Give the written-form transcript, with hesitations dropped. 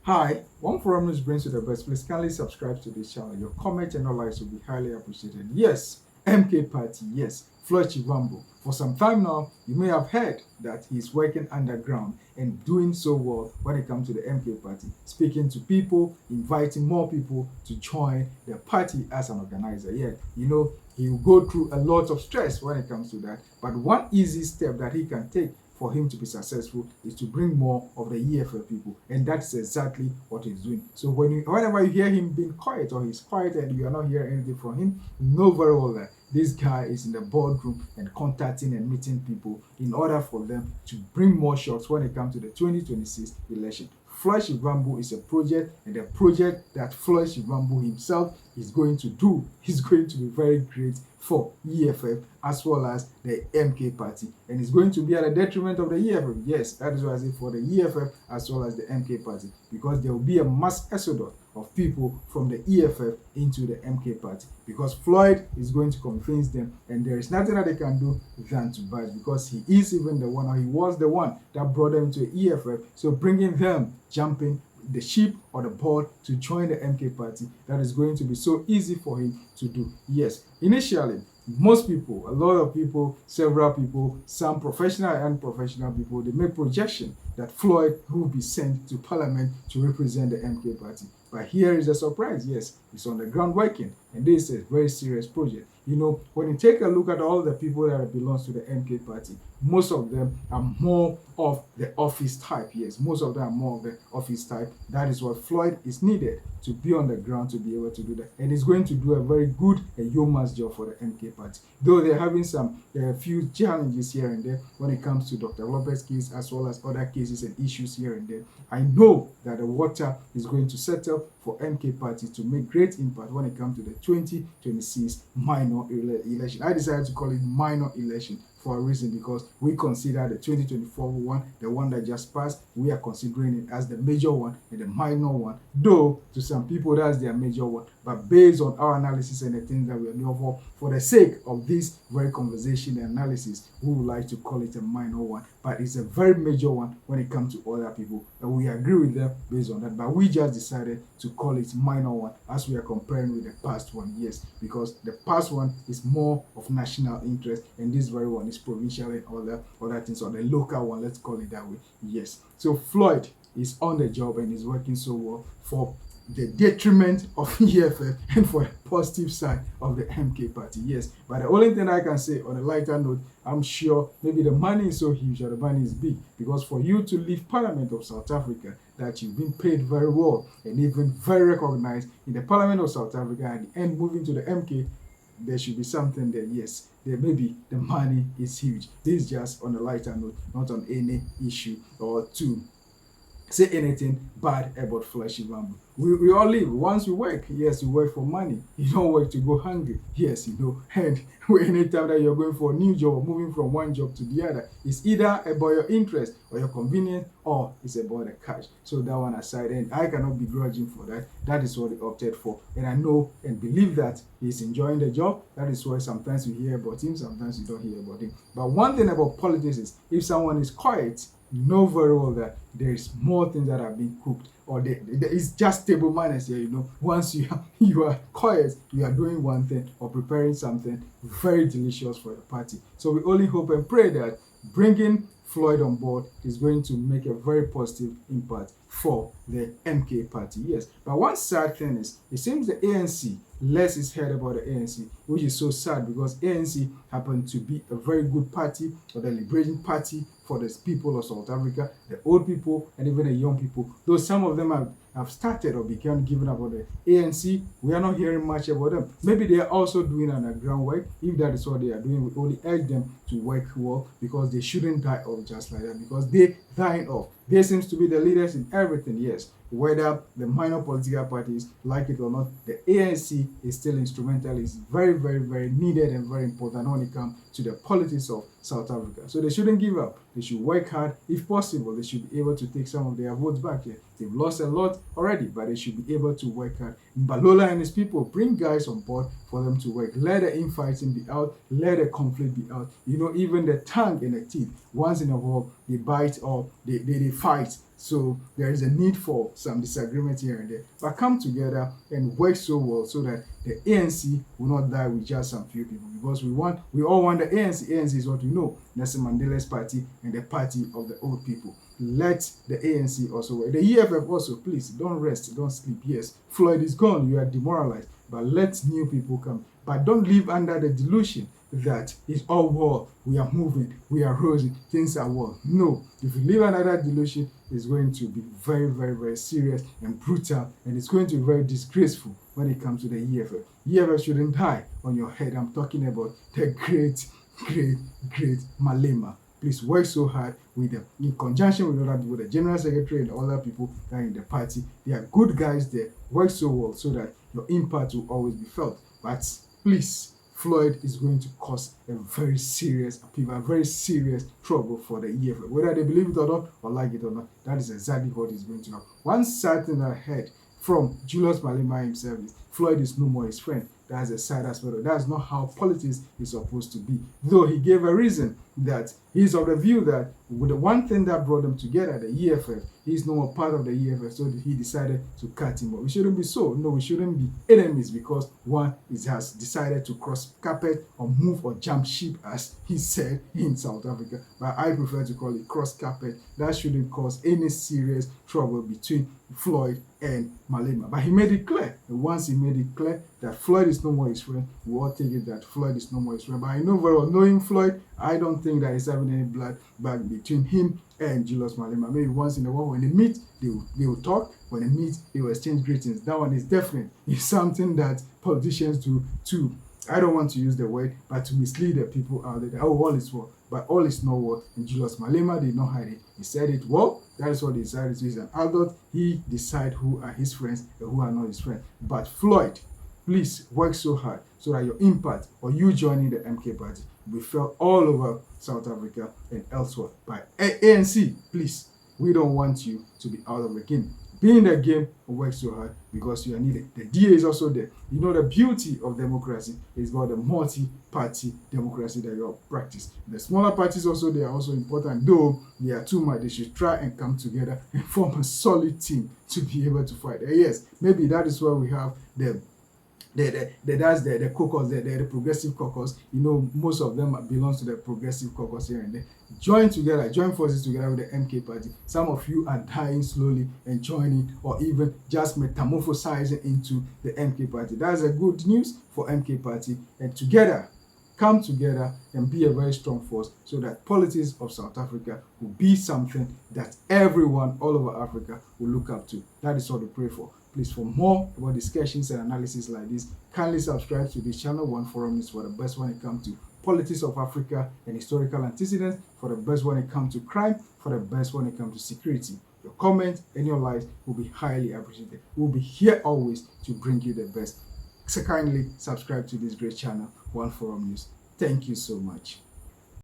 Hi, one forum news brings you the best. Please kindly subscribe to this channel. Your comment and your likes will be highly appreciated. Yes, MK Party. Yes, Floyd Shivambu. For some time now, you may have heard that he's working underground and doing so well when it comes to the MK Party, speaking to people, inviting more people to join the party as an organizer. Yeah, he will go through a lot of stress when it comes to that. But one easy step that he can take for him to be successful is to bring more of the EFF people, and that's exactly what he's doing. So whenever you hear him being quiet or he's quiet and you are not hearing anything from him, know very well that this guy is in the boardroom and contacting and meeting people in order for them to bring more shots when it comes to the 2026 election. Floyd Shivambu is a project, and the project that Floyd Shivambu himself is going to do is going to be very great for EFF as well as the MK party, and it's going to be at the detriment of the EFF. Yes, that is why I say for the EFF as well as the MK party, because there will be a mass exodus of people from the EFF into the MK party, because Floyd is going to convince them, and there is nothing that they can do than to budge, because he is even the one, or he was the one that brought them to the EFF. So bringing them, jumping the ship or the board to join the MK party, that is going to be so easy for him to do. Yes, initially, most people, a lot of people, several people, some professional and unprofessional people, they make projection that Floyd will be sent to parliament to represent the MK party. But here is a surprise. Yes, it's on the ground working, and this is a very serious project. When you take a look at all the people that belongs to the MK party, most of them are more of the office type. Yes, most of them are more of the office type. That is what Floyd is needed to be on the ground to be able to do that, and he's going to do a very good yeoman's job for the MK party. Though they're having some few challenges here and there when it comes to Dr. Lopez's case as well as other cases and issues here and there, I know that the water is going to settle for MK party to make great impact when it comes to the 2026 minor election. I decided to call it minor election for a reason, because we consider the 2024 one, the one that just passed, we are considering it as the major one and the minor one. Though to some people that's their major one, but based on our analysis and the things that we know for the sake of this very conversation and analysis, we would like to call it a minor one. But it's a very major one when it comes to other people, and we agree with them based on that. But we just decided to call it minor one as we are comparing with the past one. Yes, because the past one is more of national interest, and this very one is provincial and other things, or the local one, let's call it that way. Yes, so Floyd is on the job and is working so well for the detriment of EFF and for the positive side of the MK party. Yes, but the only thing I can say on a lighter note, I'm sure maybe the money is so huge or the money is big, because for you to leave Parliament of South Africa, that you've been paid very well and even very recognized in the Parliament of South Africa, and the end moving to the MK, there should be something there. Yes, there maybe the money is huge. This is just on a lighter note, not on any issue or to say anything bad about Floyd Shivambu. We all live. Once you work, yes, you work for money. You don't work to go hungry. Yes, And anytime that you're going for a new job or moving from one job to the other, it's either about your interest or your convenience, or it's about the cash. So that one aside, and I cannot begrudge him for that. That is what he opted for. And I know and believe that he's enjoying the job. That is why sometimes you hear about him, sometimes you don't hear about him. But one thing about politics is, if someone is quiet, you know very well that there is more things that are being cooked, or there is just table manners here. Once you are quiet, you are doing one thing or preparing something very delicious for the party. So we only hope and pray that bringing Floyd on board is going to make a very positive impact for the MK party. Yes, but one sad thing is, it seems the ANC, less is heard about the ANC, which is so sad, because ANC happened to be a very good party, or the liberation party for the people of South Africa, the old people and even the young people. Though some of them have started or began giving up on the ANC, we are not hearing much about them. Maybe they are also doing underground work. If that is what they are doing, we only urge them to work well, because they shouldn't die off just like that, because they dying off. They seems to be the leaders in everything. Yes, whether the minor political parties like it or not, the ANC is still instrumental. It's very, very, very needed and very important when it comes to the politics of South Africa. So they shouldn't give up. They should work hard. If possible, they should be able to take some of their votes back here. They've lost a lot already, but they should be able to work hard. Balola and his people bring guys on board for them to work. Let the infighting be out. Let the conflict be out. Even the tongue and the teeth, once in a while, they bite or they fight. So there is a need for some disagreement here and there, but come together and work so well so that the ANC will not die with just some few people, because we all want the ANC. ANC is what we know, Nelson Mandela's party and the party of the old people. Let the ANC also work. The EFF also, please don't rest, don't sleep. Yes, Floyd is gone, you are demoralized, but let new people come. But don't live under the delusion that it's all war, we are moving, we are rosy, things are well. No, if you live under that delusion, it's going to be very, very, very serious and brutal, and it's going to be very disgraceful when it comes to the EFF. EFF shouldn't die on your head. I'm talking about the great, great, great Malema. Please work so hard with them in conjunction with other people, the general secretary and other people that are in the party. They are good guys there. Work so well so that your impact will always be felt. But please, Floyd is going to cause a very serious upheaval, very serious trouble for the EFF. Whether they believe it or not, or like it or not, that is exactly what is going to happen. One sad thing I heard from Julius Malema himself is Floyd is no more his friend. That's a sad aspect. That's not how politics is supposed to be. Though he gave a reason that he's of the view that with the one thing that brought them together, the EFF, he's no more part of the EFF, so he decided to cut him off. We shouldn't be so. No, we shouldn't be enemies because one has decided to cross carpet or move or jump ship, as he said in South Africa. But I prefer to call it cross carpet. That shouldn't cause any serious trouble between Floyd and Malema. But he made it clear. And once he made it clear that Floyd is no more his friend, we all take it that Floyd is no more his friend. But I know very well, knowing Floyd, I don't think that he's having any blood back between him and Julius Malema. Maybe once in a while when they meet, they will talk. When they meet, they will exchange greetings. That one is definite. It's something that politicians do too. I don't want to use the word, but to mislead the people out there. Oh, all is well. But all is not well. And Julius Malema did not hide it. He said it well. That is what he decided. He's an adult. He decides who are his friends and who are not his friends. But Floyd, please work so hard so that your impact or you joining the MK party will be felt all over South Africa and elsewhere. By ANC, please, we don't want you to be out of the game. Be in the game and work so hard because you are needed. The DA is also there. You know, the beauty of democracy is about the multi-party democracy that you have practiced. The smaller parties also, they are also important, though they are too much. They should try and come together and form a solid team to be able to fight. Yes, maybe that is why we have the caucus, the progressive caucus. You know, most of them belongs to the progressive caucus here and there. Join together, join forces together with the MK party. Some of you are dying slowly and joining, or even just metamorphosizing into the MK party. That's a good news for MK party. And together, come together and be a very strong force so that politics of South Africa will be something that everyone all over Africa will look up to. That is what we pray for. Please, for more about discussions and analysis like this, kindly subscribe to this channel. One Forum is for the best when it comes to politics of Africa and historical antecedents, for the best when it comes to crime, for the best when it comes to security. Your comments and your likes will be highly appreciated. We'll be here always to bring you the best. So kindly subscribe to this great channel, One Forum News. Thank you so much.